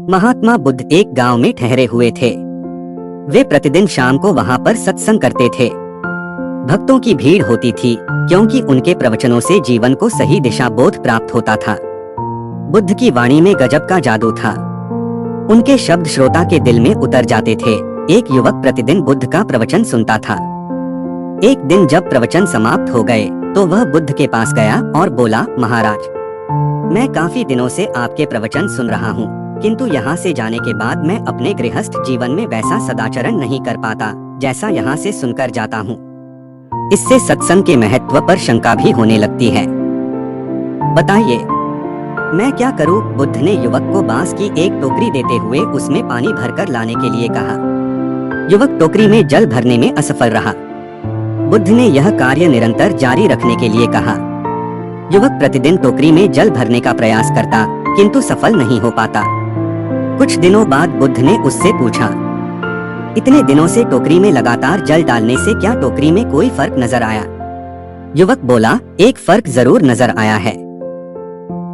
महात्मा बुद्ध एक गांव में ठहरे हुए थे। वे प्रतिदिन शाम को वहां पर सत्संग करते थे। भक्तों की भीड़ होती थी क्योंकि उनके प्रवचनों से जीवन को सही दिशा बोध प्राप्त होता था। बुद्ध की वाणी में गजब का जादू था। उनके शब्द श्रोता के दिल में उतर जाते थे। एक युवक प्रतिदिन बुद्ध का प्रवचन सुनता था। एक दिन जब प्रवचन समाप्त हो गए तो वह बुद्ध के पास गया और बोला, महाराज, मैं काफी दिनों से आपके प्रवचन सुन रहा हूँ, किंतु यहाँ से जाने के बाद मैं अपने गृहस्थ जीवन में वैसा सदाचरण नहीं कर पाता जैसा यहाँ से सुनकर जाता हूँ। इससे सत्संग के महत्व पर शंका भी होने लगती है। बताइए, मैं क्या करूँ? बुद्ध ने युवक को बांस की एक टोकरी देते हुए उसमें पानी भरकर लाने के लिए कहा। युवक टोकरी में जल भरने में असफल रहा। बुद्ध ने यह कार्य निरंतर जारी रखने के लिए कहा। युवक प्रतिदिन टोकरी में जल भरने का प्रयास करता किंतु सफल नहीं हो पाता। कुछ दिनों बाद बुद्ध ने उससे पूछा, इतने दिनों से टोकरी में लगातार जल डालने से क्या टोकरी में कोई फर्क नजर आया? युवक बोला, एक फर्क जरूर नजर आया है।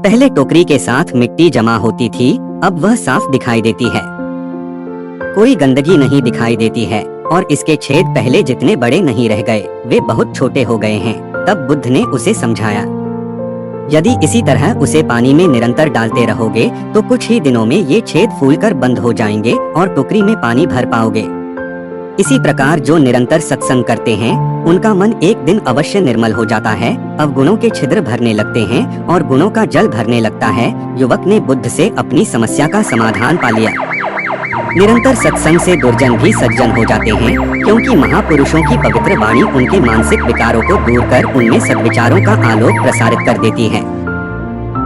पहले टोकरी के साथ मिट्टी जमा होती थी, अब वह साफ दिखाई देती है। कोई गंदगी नहीं दिखाई देती है और इसके छेद पहले जितने बड़े नहीं रह गए, वे बहुत छोटे हो गए हैं। तब बुद्ध ने उसे समझाया, यदि इसी तरह उसे पानी में निरंतर डालते रहोगे तो कुछ ही दिनों में ये छेद फूलकर बंद हो जाएंगे और टोकरी में पानी भर पाओगे। इसी प्रकार जो निरंतर सत्संग करते हैं उनका मन एक दिन अवश्य निर्मल हो जाता है। अवगुणों के छिद्र भरने लगते हैं और गुणों का जल भरने लगता है। युवक ने बुद्ध से अपनी समस्या का समाधान पा लिया। निरंतर सत्संग से दुर्जन भी सज्जन हो जाते हैं, क्योंकि महापुरुषों की पवित्र वाणी उनके मानसिक विकारों को दूर कर उनमें सद्विचारों का आलोक प्रसारित कर देती है।